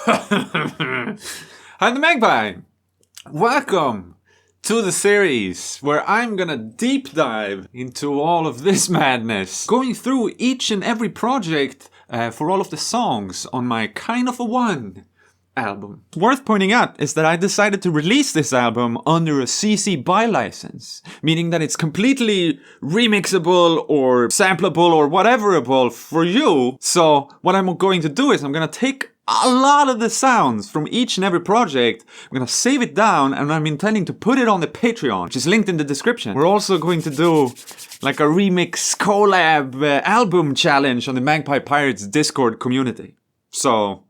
I'm the Magpie. Welcome to the series where I'm gonna deep dive into all of this madness, going through each and every project for all of the songs on my Kind of a One album. Worth pointing out is that I decided to release this album under a CC BY license, meaning that it's completely remixable or sampleable or whateverable for you. So what I'm going to do is I'm gonna take a lot of the sounds from each and every project, I'm gonna save it down, and I'm intending to put it on the Patreon, which is linked in the description. We're also going to do like a remix collab album challenge on the Magpie Pirates Discord community. So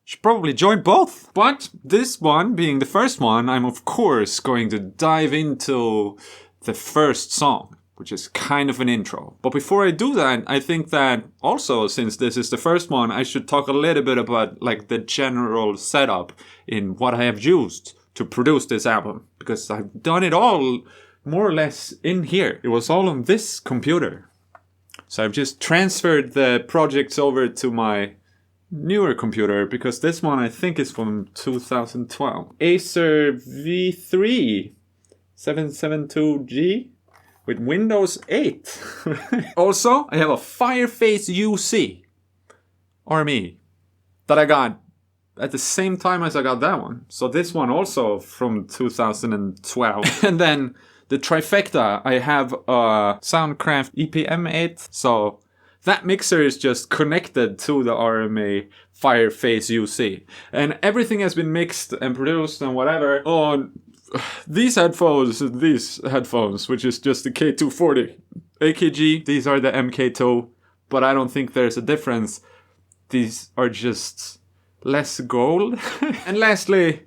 should probably join both. But this one, being the first one, I'm of course going to dive into the first song, which is kind of an intro. But before I do that, I think that also, since this is the first one, I should talk a little bit about like the general setup in what I have used to produce this album. Because I've done it all more or less in here. It was all on this computer. So I've just transferred the projects over to my newer computer, because this one I think is from 2012. Acer V3 772G with Windows 8. Also, I have a Fireface UC RME that I got at the same time as I got that one. So this one also from 2012. And then the trifecta, I have a Soundcraft EPM8. So that mixer is just connected to the RMA Fireface UC. And everything has been mixed and produced and whatever on these headphones, which is just the K240. AKG, these are the MK2, but I don't think there's a difference. These are just less gold. And lastly,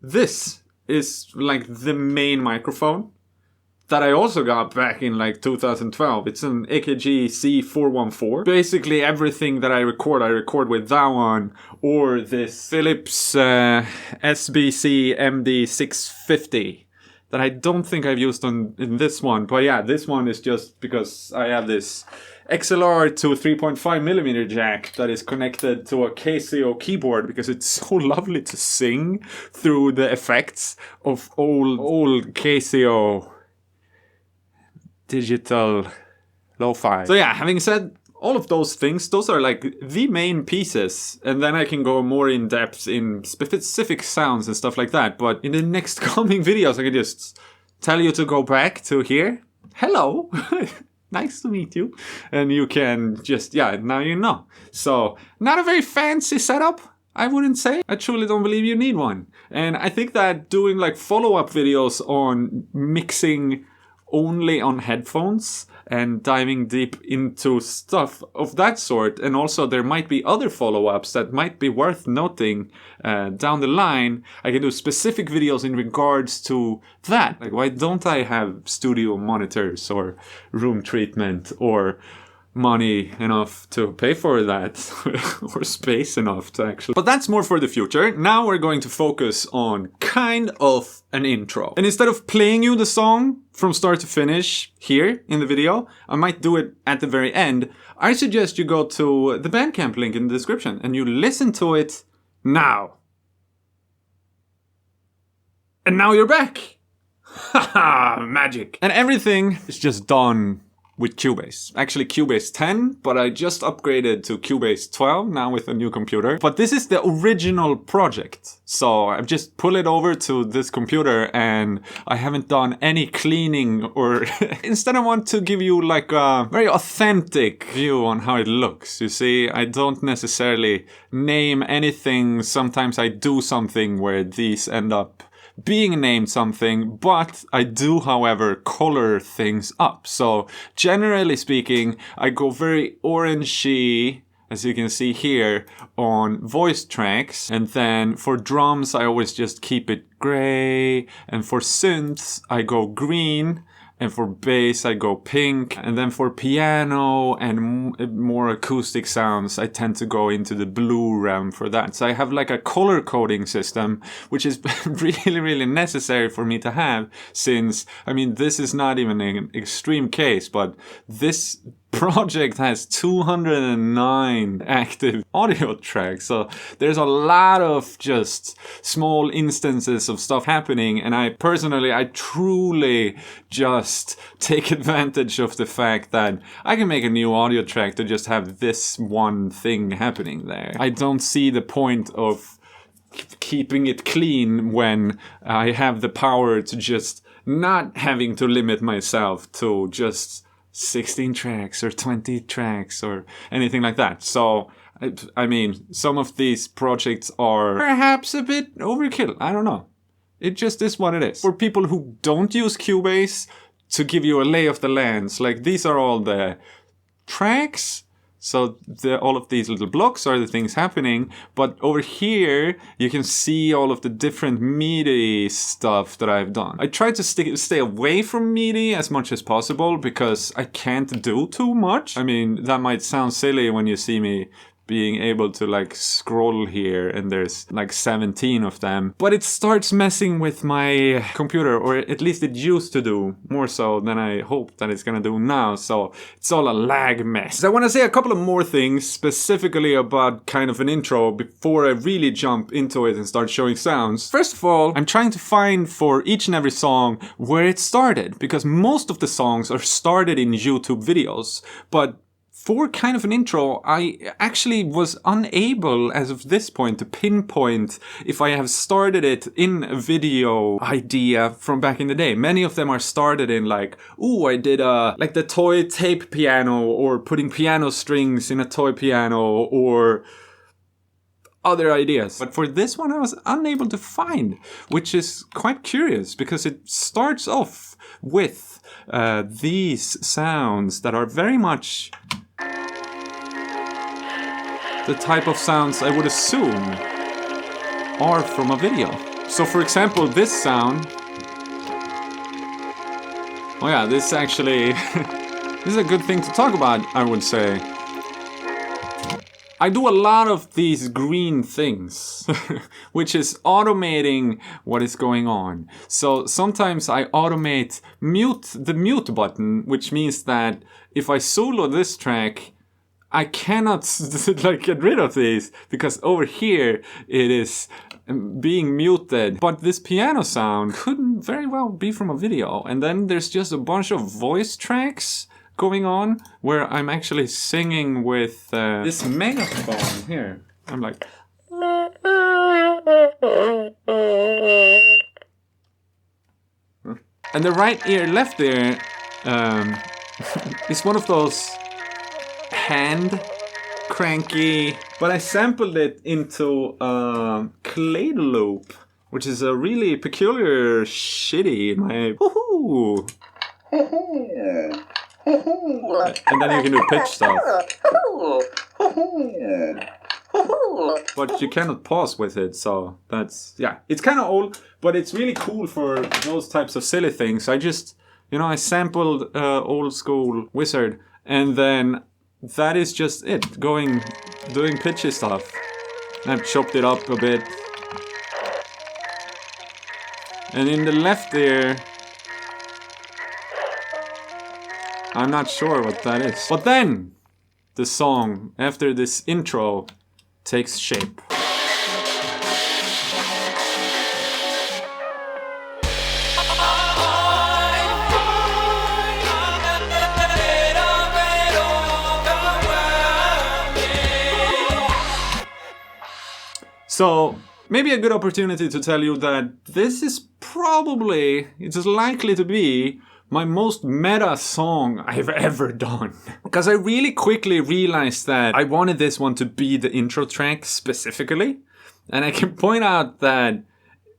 this is like the main microphone that I also got back in like 2012. It's an AKG C414. Basically everything that I record with that one, or this Philips SBC MD650 that I don't think I've used in this one. But yeah, this one is just because I have this XLR to 3.5mm jack that is connected to a Casio keyboard, because it's so lovely to sing through the effects of old Casio digital lo-fi. So yeah, having said all of those things, those are like the main pieces, and then I can go more in depth in specific sounds and stuff like that. But in the next coming videos, I can just tell you to go back to here. Hello, nice to meet you. And you can just, yeah, now you know. So not a very fancy setup, I wouldn't say. I truly don't believe you need one. And I think that doing like follow-up videos on mixing only on headphones and diving deep into stuff of that sort, and also there might be other follow-ups that might be worth noting down the line. I can do specific videos in regards to that. Like, why don't I have studio monitors or room treatment or money enough to pay for that or space enough to actually. But that's more for the future. Now we're going to focus on kind of an intro. And instead of playing you the song from start to finish here in the video, I might do it at the very end. I suggest you go to the Bandcamp link in the description and you listen to it now. And now you're back. Haha, magic. And everything is just done with Cubase. Actually Cubase 10, but I just upgraded to Cubase 12 now with a new computer. But this is the original project. So I've just pulled it over to this computer and I haven't done any cleaning or instead I want to give you like a very authentic view on how it looks. You see, I don't necessarily name anything. Sometimes I do something where these end up being named something, but I do, however, color things up. So generally speaking, I go very orangey, as you can see here, on voice tracks. And then for drums, I always just keep it gray. And for synths, I go green. And for bass, I go pink. And then for piano and more acoustic sounds, I tend to go into the blue realm for that. So I have like a color coding system, which is really, really necessary for me to have, since, I mean, this is not even an extreme case, but this project has 209 active audio tracks. So there's a lot of just small instances of stuff happening. And I truly just take advantage of the fact that I can make a new audio track to just have this one thing happening there. I don't see the point of keeping it clean when I have the power to just not having to limit myself to just 16 tracks or 20 tracks or anything like that. So, I mean, some of these projects are perhaps a bit overkill. I don't know. It just is what it is. For people who don't use Cubase, to give you a lay of the lands, like these are all the tracks. So all of these little blocks are the things happening, but over here you can see all of the different MIDI stuff that I've done. I try to stay away from MIDI as much as possible because I can't do too much. I mean, that might sound silly when you see me being able to like scroll here and there's like 17 of them, but it starts messing with my computer, or at least it used to do, more so than I hope that it's gonna do now. So it's all a lag mess. So I want to say a couple of more things specifically about kind of an intro before I really jump into it and start showing sounds. First of all, I'm trying to find for each and every song where it started, because most of the songs are started in YouTube videos, but for kind of an intro, I actually was unable, as of this point, to pinpoint if I have started it in a video idea from back in the day. Many of them are started in like, ooh, I did like the toy tape piano, or putting piano strings in a toy piano, or other ideas. But for this one, I was unable to find, which is quite curious because it starts off with these sounds that are very much the type of sounds I would assume are from a video. So for example, this sound, oh yeah, this actually, this is a good thing to talk about, I would say. I do a lot of these green things, which is automating what is going on. So sometimes I automate the mute button, which means that if I solo this track, I cannot like get rid of these because over here it is being muted. But this piano sound couldn't very well be from a video. And then there's just a bunch of voice tracks going on where I'm actually singing with this megaphone here. I'm like, and the right ear, left ear is one of those hand cranky, but I sampled it into a clade loop, which is a really peculiar shitty in my woohoo. And then you can do pitch stuff. But you cannot pause with it, so that's, yeah. It's kind of old, but it's really cool for those types of silly things. I just, I sampled old school Wizard, and then that is just it, doing pitchy stuff. I've chopped it up a bit. And in the left ear, I'm not sure what that is. But then, the song, after this intro, takes shape. So, maybe a good opportunity to tell you that this is probably, it is likely to be, my most meta song I've ever done. Because I really quickly realized that I wanted this one to be the intro track specifically. And I can point out that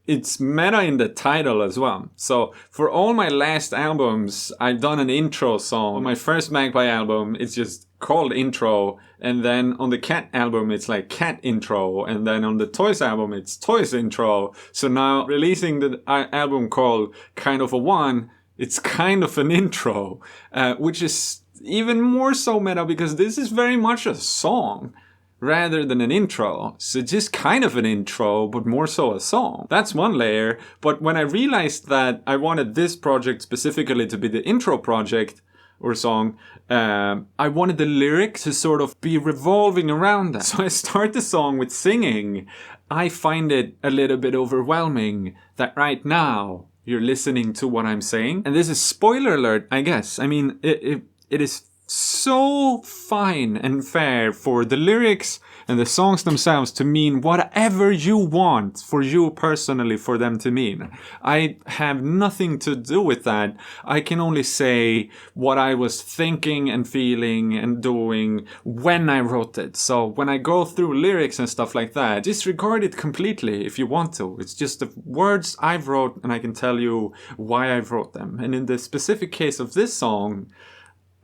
it's meta in the title as well. So for all my last albums, I've done an intro song. On my first Magpie album, it's just called Intro. And then on the Cat album, it's like Cat Intro. And then on the Toys album, it's Toys Intro. So now releasing the album called Kind of a One, it's kind of an intro, which is even more so meta because this is very much a song rather than an intro. So just kind of an intro, but more so a song. That's one layer. But when I realized that I wanted this project specifically to be the intro project, or song, I wanted the lyrics to sort of be revolving around that. So I start the song with singing. I find it a little bit overwhelming that right now you're listening to what I'm saying. And this is spoiler alert, I guess. I mean, it is so fine and fair for the lyrics and the songs themselves to mean whatever you want for you personally for them to mean. I have nothing to do with that. I can only say what I was thinking and feeling and doing when I wrote it. So when I go through lyrics and stuff like that, disregard it completely if you want to. It's just the words I've wrote and I can tell you why I've wrote them. And in the specific case of this song,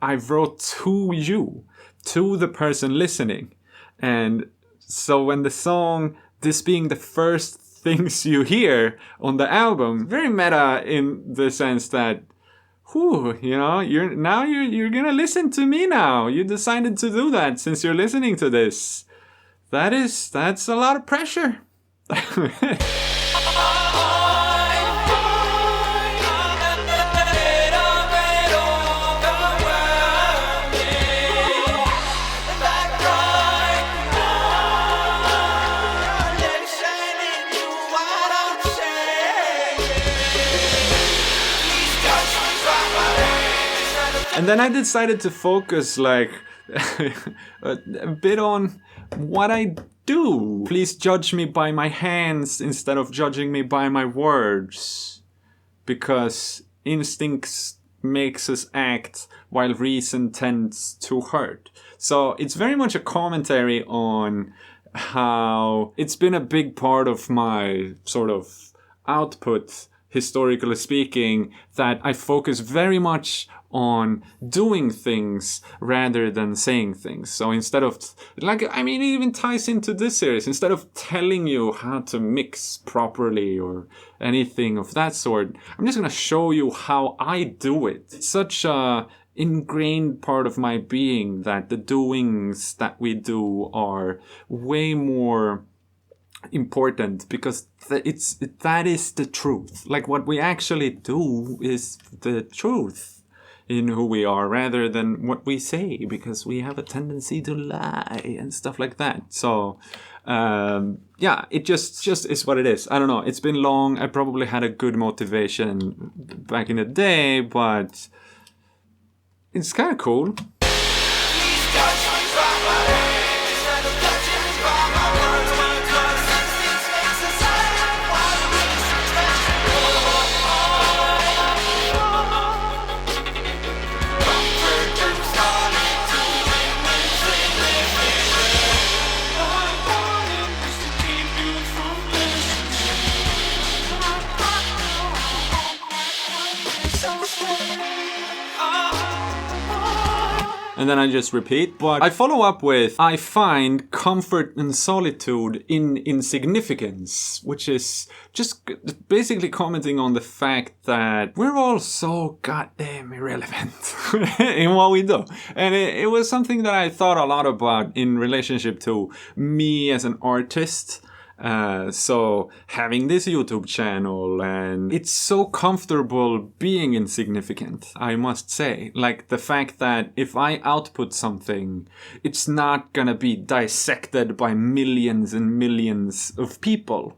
I wrote to you, to the person listening. And so when the song, this being the first things you hear on the album, very meta in the sense that, you're gonna listen to me now. You decided to do that since you're listening to this. That's a lot of pressure. And then I decided to focus a bit on what I do. Please judge me by my hands instead of judging me by my words. Because instincts makes us act while reason tends to hurt. So it's very much a commentary on how it's been a big part of my sort of output, historically speaking, that I focus very much on doing things rather than saying things. So instead of, it even ties into this series. Instead of telling you how to mix properly or anything of that sort, I'm just going to show you how I do it. It's such a ingrained part of my being that the doings that we do are way more important because that is the truth. Like what we actually do is the truth in who we are rather than what we say, because we have a tendency to lie and stuff like that. So it just is what it is. I don't know, it's been long. I probably had a good motivation back in the day, but it's kind of cool. And then I just repeat. But I follow up with, I find comfort and solitude in insignificance, which is just basically commenting on the fact that we're all so goddamn irrelevant in what we do. And it was something that I thought a lot about in relationship to me as an artist. So having this YouTube channel, and it's so comfortable being insignificant, I must say. Like the fact that if I output something, it's not gonna be dissected by millions and millions of people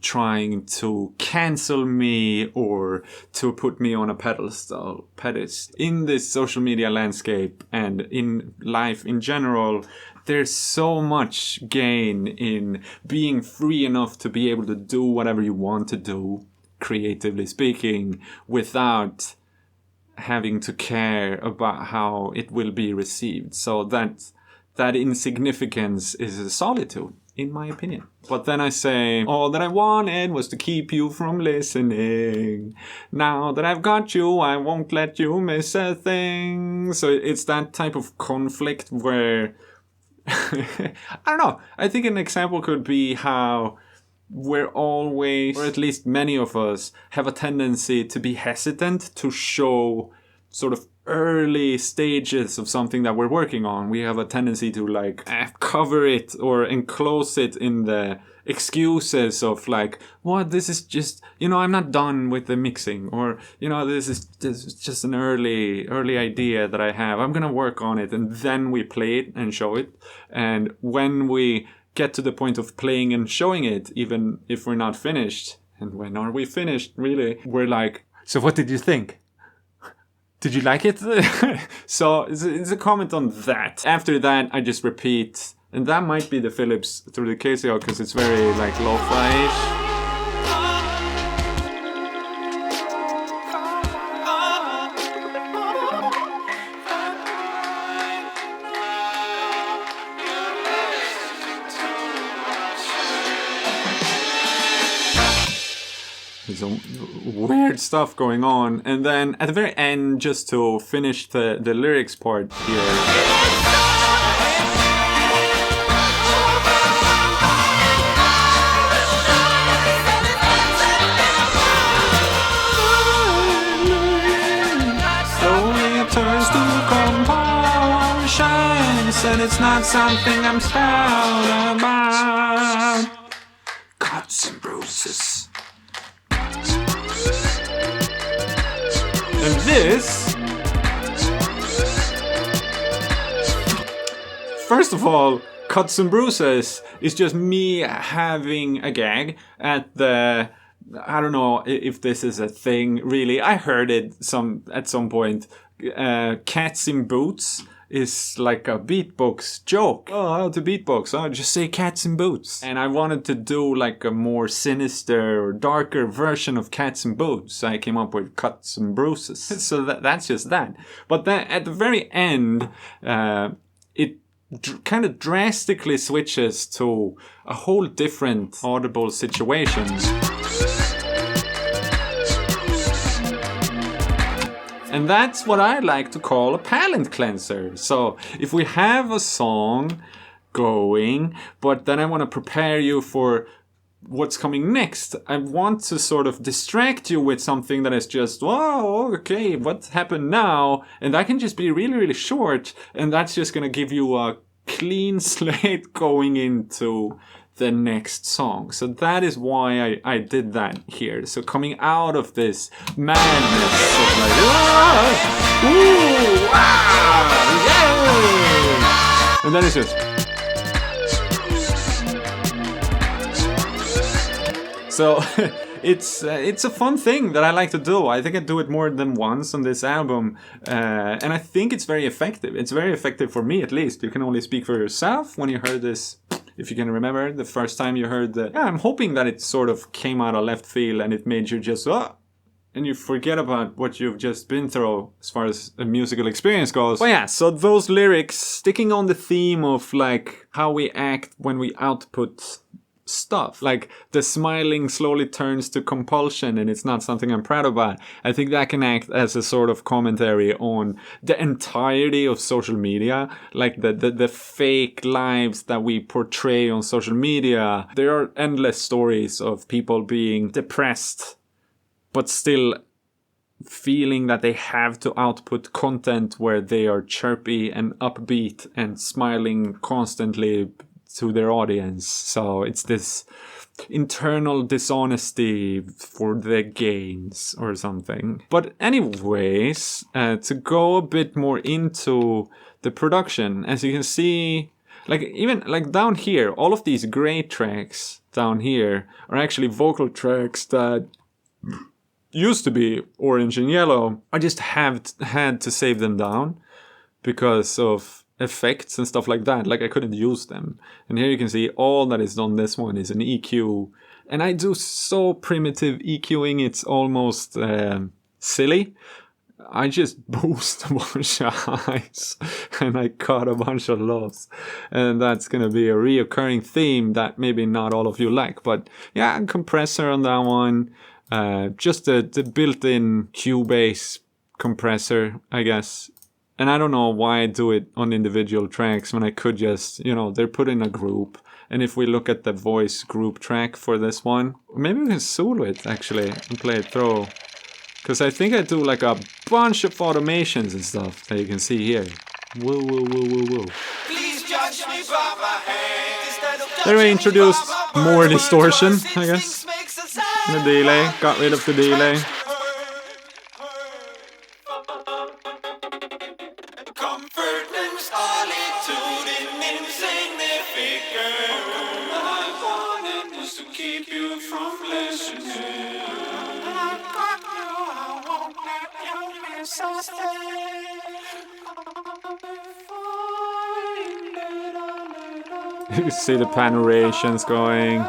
trying to cancel me or to put me on a pedestal. In this social media landscape and in life in general, there's so much gain in being free enough to be able to do whatever you want to do, creatively speaking, without having to care about how it will be received. So that insignificance is a solitude, in my opinion. But then I say, all that I wanted was to keep you from listening. Now that I've got you, I won't let you miss a thing. So it's that type of conflict where I don't know. I think an example could be how we're always, or at least many of us, have a tendency to be hesitant to show sort of early stages of something that we're working on, we have a tendency to like cover it or enclose it in the excuses of like, what, this is just, I'm not done with the mixing, or this is just an early idea that I have, I'm gonna work on it, and then we play it and show it. And when we get to the point of playing and showing it, even if we're not finished, and when are we finished really, we're like, so what did you think? Did you like it? So it's a comment on that. After that, I just repeat. And that might be the Philips through the KCO because it's very like lo-fi-ish. There's some weird stuff going on. And then at the very end, just to finish the lyrics part here. Turns to compulsions, and it's not something I'm proud about. Cuts and bruises. And this, first of all, Cuts and Bruises is just me having a gag at the, I don't know if this is a thing really. I heard it at some point. Cats in boots is like a beatbox joke. Oh, how to beatbox? Oh, just say cats in boots. And I wanted to do like a more sinister or darker version of cats in boots. I came up with Cuts and Bruises. So that's just that. But then at the very end, it kind of drastically switches to a whole different audible situation. And that's what I like to call a palate cleanser. So if we have a song going, but then I want to prepare you for what's coming next, I want to sort of distract you with something that is just, whoa, okay, what happened now? And that can just be really, really short. And that's just going to give you a clean slate going into the next song. So that is why I did that here. So coming out of this madness of like, ah, ooh, ah, yay! And then it's just. So it's a fun thing that I like to do. I think I do it more than once on this album. And I think it's very effective. It's very effective for me, at least. You can only speak for yourself when you heard this. If you can remember the first time you heard the... Yeah, I'm hoping that it sort of came out of left field and it made you just... Oh, and you forget about what you've just been through as far as a musical experience goes. But yeah, so those lyrics, sticking on the theme of like how we act when we output stuff. Like the smiling slowly turns to compulsion and it's not something I'm proud about. I think that can act as a sort of commentary on the entirety of social media, like the fake lives that we portray on social media. There are endless stories of people being depressed but still feeling that they have to output content where they are chirpy and upbeat and smiling constantly to their audience. So it's this internal dishonesty for the gains or something. But anyways, to go a bit more into the production, as you can see, like even like down here, all of these gray tracks down here are actually vocal tracks that used to be orange and yellow. I just had to save them down because of effects and stuff like that. Like I couldn't use them. And here you can see all that is on this one is an EQ. And I do so primitive EQing, it's almost silly. I just boost a bunch of highs and I cut a bunch of lows. And that's going to be a reoccurring theme that maybe not all of you like. But yeah, compressor on that one. Just the built-in Cubase compressor, I guess. And I don't know why I do it on individual tracks when I could just, they're put in a group. And if we look at the voice group track for this one, maybe we can solo it actually and play it through. Because I think I do like a bunch of automations and stuff that you can see here. Whoa, whoa, whoa, whoa, whoa. Then we introduced more distortion, I guess. The delay, got rid of the delay. You can see the panurations going.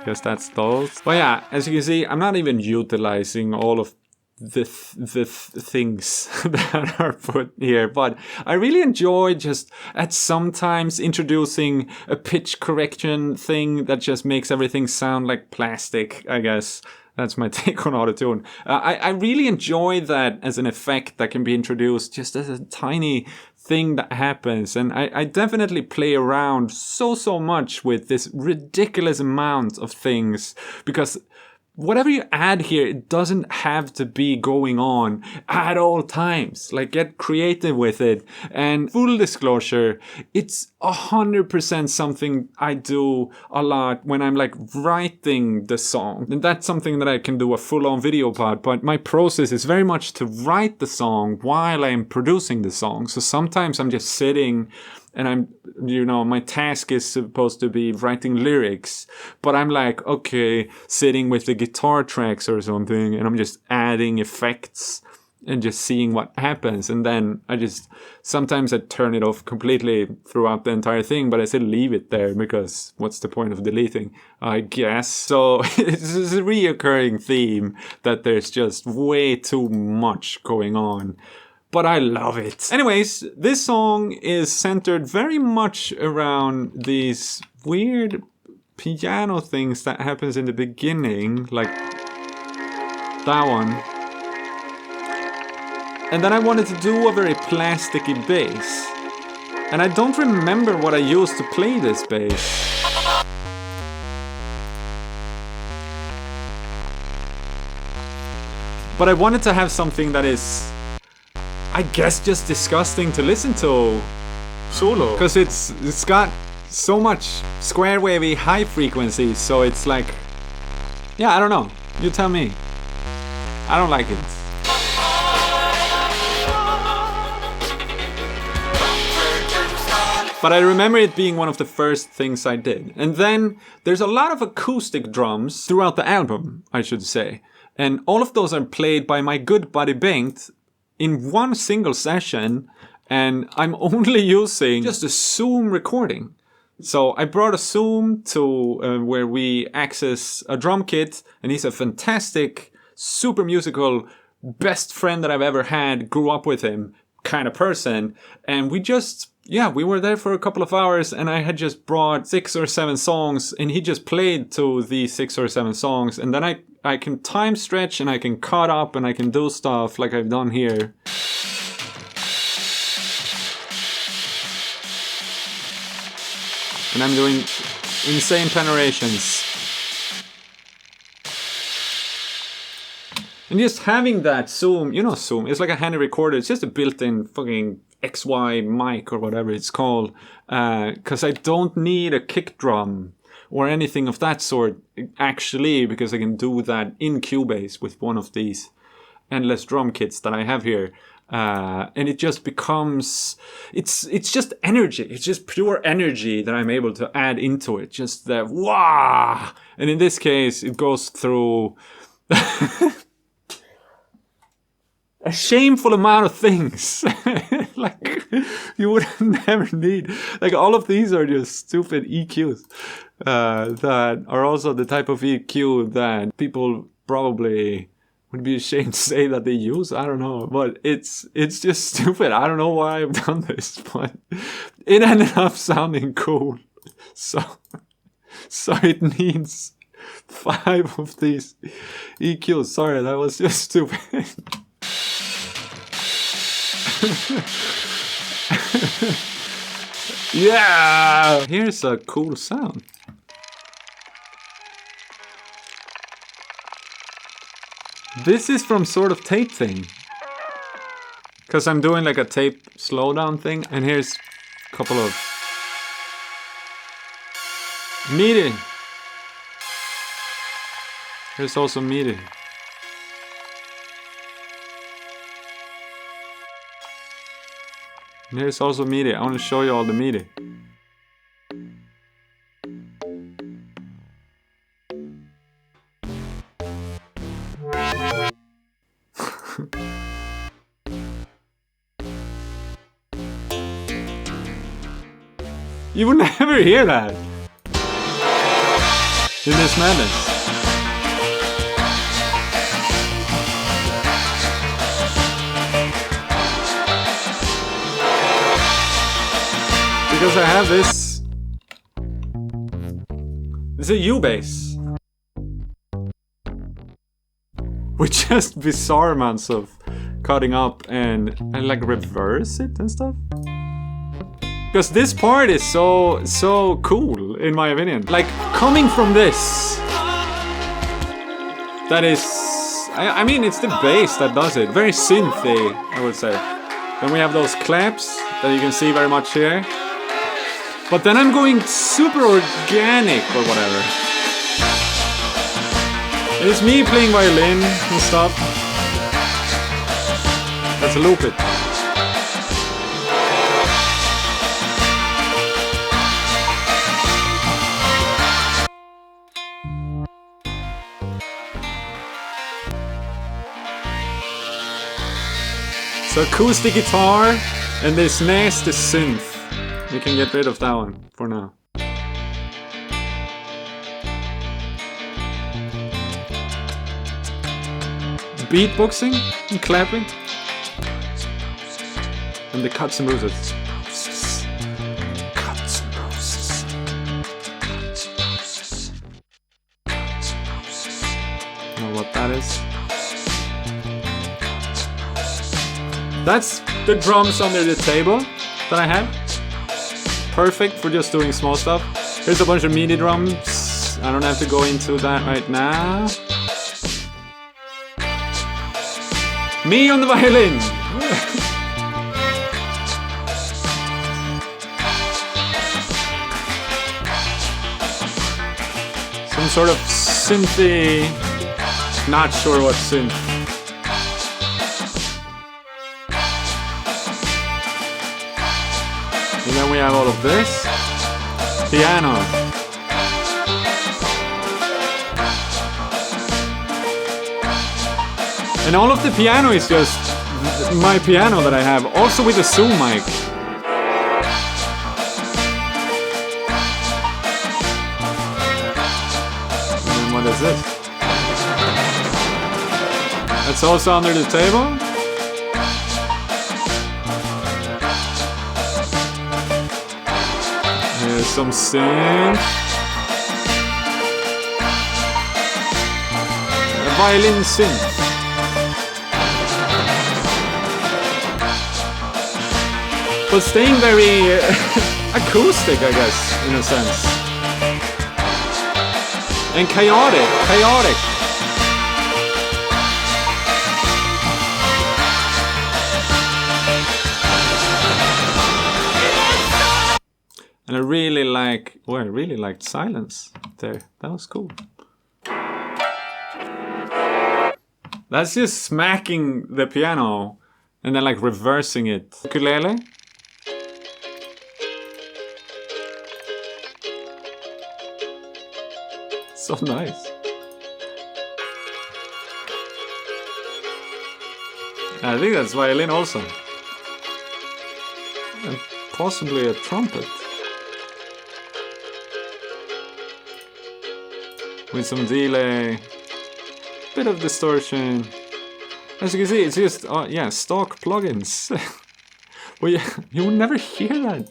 Guess that's those. But yeah, as you can see, I'm not even utilizing all of the things that are put here, but I really enjoy just at sometimes introducing a pitch correction thing that just makes everything sound like plastic, I guess. That's my take on autotune. I really enjoy that as an effect that can be introduced just as a tiny thing that happens. And I definitely play around so much with this ridiculous amount of things, because whatever you add here, it doesn't have to be going on at all times. Like, get creative with it. And full disclosure, it's 100% something I do a lot when I'm like writing the song. And that's something that I can do a full-on video about. But my process is very much to write the song while I'm producing the song. So sometimes I'm just sitting and my task is supposed to be writing lyrics, but I'm like, okay, sitting with the guitar tracks or something, and I'm just adding effects and just seeing what happens. And then sometimes I turn it off completely throughout the entire thing, but I still leave it there because what's the point of deleting, I guess. So it's a reoccurring theme that there's just way too much going on. But I love it. Anyways, this song is centered very much around these weird piano things that happens in the beginning, like that one. And then I wanted to do a very plasticky bass. And I don't remember what I used to play this bass. But I wanted to have something that is, I guess, just disgusting to listen to solo, because it's got so much square wavy high frequencies, so it's like, yeah, I don't know, you tell me. I don't like it. But I remember it being one of the first things I did. And then there's a lot of acoustic drums throughout the album, I should say, and all of those are played by my good buddy Bengt in one single session, and I'm only using just a Zoom recording. So I brought a Zoom to where we access a drum kit, and he's a fantastic, super musical, best friend that I've ever had, grew up with him kind of person. And we were there for a couple of hours, and I had just brought 6 or 7 songs, and he just played to these 6 or 7 songs, and then I can time stretch and I can cut up and I can do stuff like I've done here. And I'm doing insane panurations. And just having that Zoom, Zoom, it's like a handy recorder. It's just a built-in fucking XY mic or whatever it's called. Because I don't need a kick drum or anything of that sort, actually, because I can do that in Cubase with one of these endless drum kits that I have here. And it just becomes, it's just energy. It's just pure energy that I'm able to add into it. Just that, wow! And in this case, it goes through a shameful amount of things. Like, you would never need. Like, all of these are just stupid EQs that are also the type of EQ that people probably would be ashamed to say that they use. I don't know, but it's just stupid. I don't know why I've done this, but it ended up sounding cool. So it needs 5 of these EQs. Sorry, that was just stupid. Yeah! Here's a cool sound. This is from sort of tape thing. Because I'm doing like a tape slowdown thing. And here's a couple of MIDI. Here's also MIDI. And here's also MIDI. I want to show you all the MIDI. You would never hear that in this madness. Because I have this. It's a U bass. With just bizarre amounts of cutting up and like reverse it and stuff. Because this part is so cool, in my opinion. Like, coming from this, that is, I mean, it's the bass that does it. Very synthy, I would say. Then we have those claps that you can see very much here. But then I'm going super organic or whatever. And it's me playing violin and stuff. Let's loop it. So acoustic guitar and this nasty synth. We can get rid of that one for now. Beatboxing and clapping. And the cuts and bruises. Cuts and bruises. Know what that is? That's the drums under the table that I have. Perfect for just doing small stuff. Here's a bunch of MIDI drums. I don't have to go into that right now. Me on the violin. Some sort of synthy. Not sure what synth. And then we have all of this. Piano. And all of the piano is just my piano that I have, also with a Zoom mic. And then what is this? That's also under the table. Here's some synth. A violin synth. But staying very acoustic, I guess, in a sense. And chaotic. And I really liked silence there. That was cool. That's just smacking the piano and then like reversing it. Ukulele. So nice. I think that's violin also. And possibly a trumpet. With some delay. Bit of distortion. As you can see, it's just, stock plugins. Well, yeah, you would never hear that.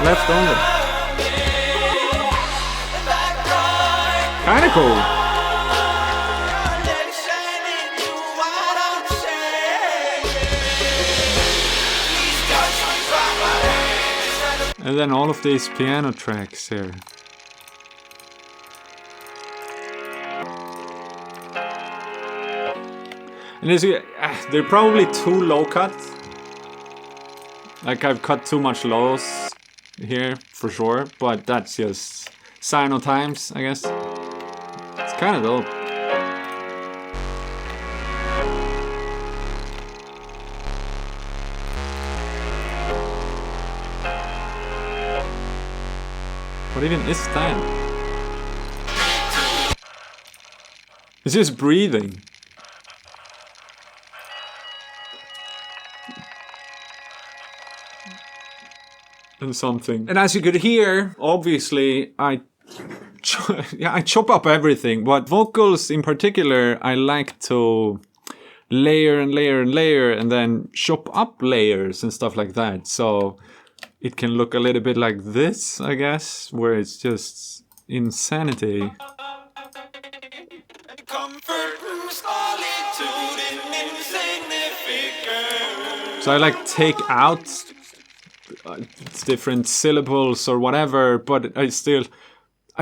Left only. Kinda cool. And then all of these piano tracks here. And they're probably too low cut. Like I've cut too much lows here for sure, but that's just sign of times, I guess. It's kind of dope. What even is that? It's just breathing. And something. And as you could hear, obviously, I chop up everything. But vocals in particular, I like to layer and layer and layer and then chop up layers and stuff like that. So it can look a little bit like this, I guess, where it's just insanity. So I like take out different syllables or whatever, but I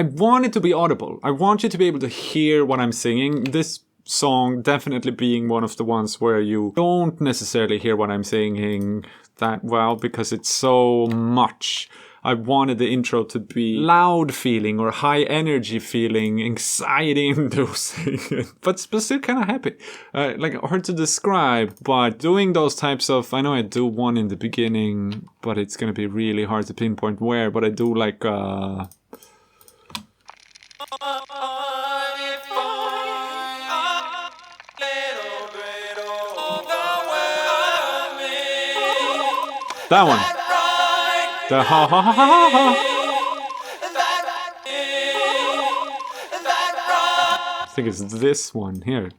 want it to be audible. I want you to be able to hear what I'm singing. This song definitely being one of the ones where you don't necessarily hear what I'm singing that well because it's so much. I wanted the intro to be loud feeling or high energy feeling, anxiety inducing, but still kind of happy. Like hard to describe, but doing those types of, I know I do one in the beginning, but it's going to be really hard to pinpoint where, but I do like, that one. The ha ha ha ha ha. I think it's this one here.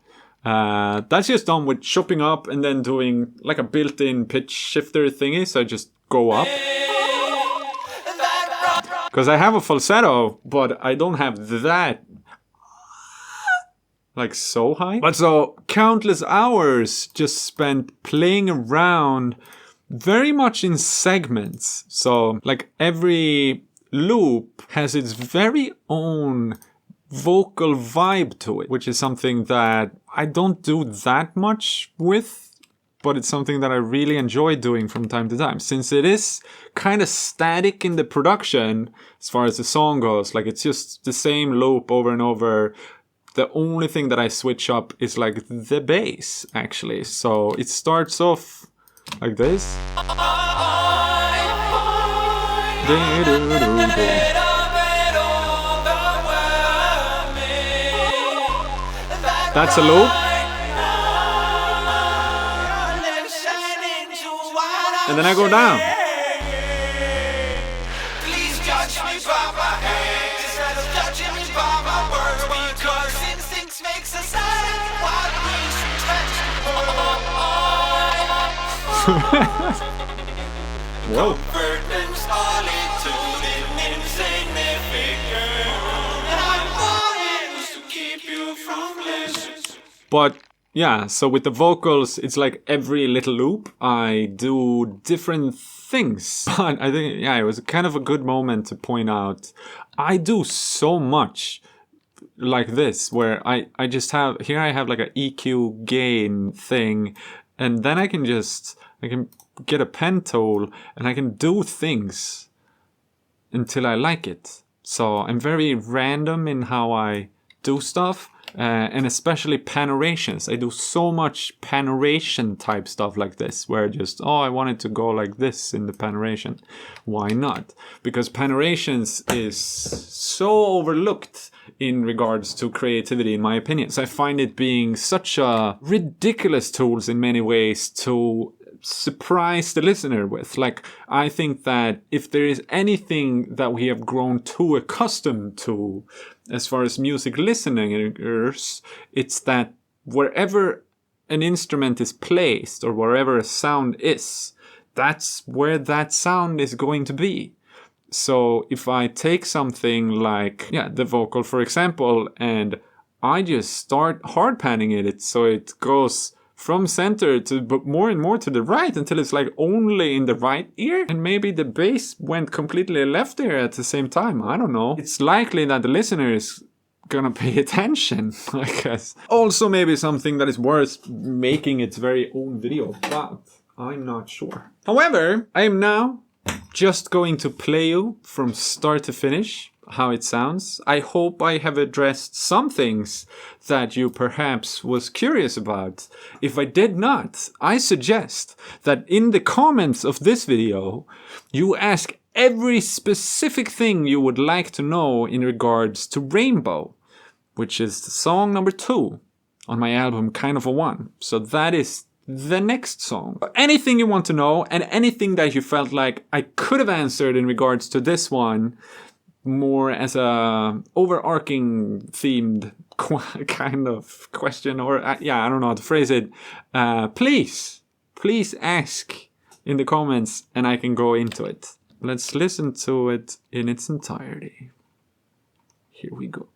That's just done with chopping up and then doing like a built-in pitch shifter thingy. So I just go up. Because I have a falsetto, but I don't have that like so high. But so countless hours just spent playing around very much in segments. So like every loop has its very own vocal vibe to it, which is something that I don't do that much with, but it's something that I really enjoy doing from time to time. Since it is kind of static in the production as far as the song goes, like it's just the same loop over and over. The only thing that I switch up is like the bass actually. So it starts off like this. That's a loop. And then I go down. Whoa. But yeah, so with the vocals, it's like every little loop, I do different things. But I think, yeah, it was kind of a good moment to point out, I do so much like this, where I just have, here I have like a EQ gain thing, and then I can get a pen tool and I can do things until I like it. So I'm very random in how I do stuff. And especially panorations. I do so much panoration type stuff like this, where just, I wanted to go like this in the panoration. Why not? Because panorations is so overlooked in regards to creativity, in my opinion. So I find it being such a ridiculous tools in many ways to surprise the listener with. Like, I think that if there is anything that we have grown too accustomed to as far as music listeners, it's that wherever an instrument is placed or wherever a sound is, that's where that sound is going to be. So if I take something like, the vocal, for example, and I just start hard panning it so it goes from center to but more and more to the right until it's like only in the right ear, and maybe the bass went completely left ear at the same time. I don't know. It's likely that the listener is gonna pay attention, I guess. Also maybe something that is worth making its very own video about. I'm not sure. However, I am now just going to play you from start to finish how it sounds. I hope I have addressed some things that you perhaps was curious about. If I did not, I suggest that in the comments of this video, you ask every specific thing you would like to know in regards to Rainbow, which is the song number 2 on my album Kind of a One. So that is the next song. Anything you want to know and anything that you felt like I could have answered in regards to this one, more as a overarching themed kind of question, or yeah, I don't know how to phrase it. Please ask in the comments and I can go into it. Let's listen to it in its entirety. Here we go.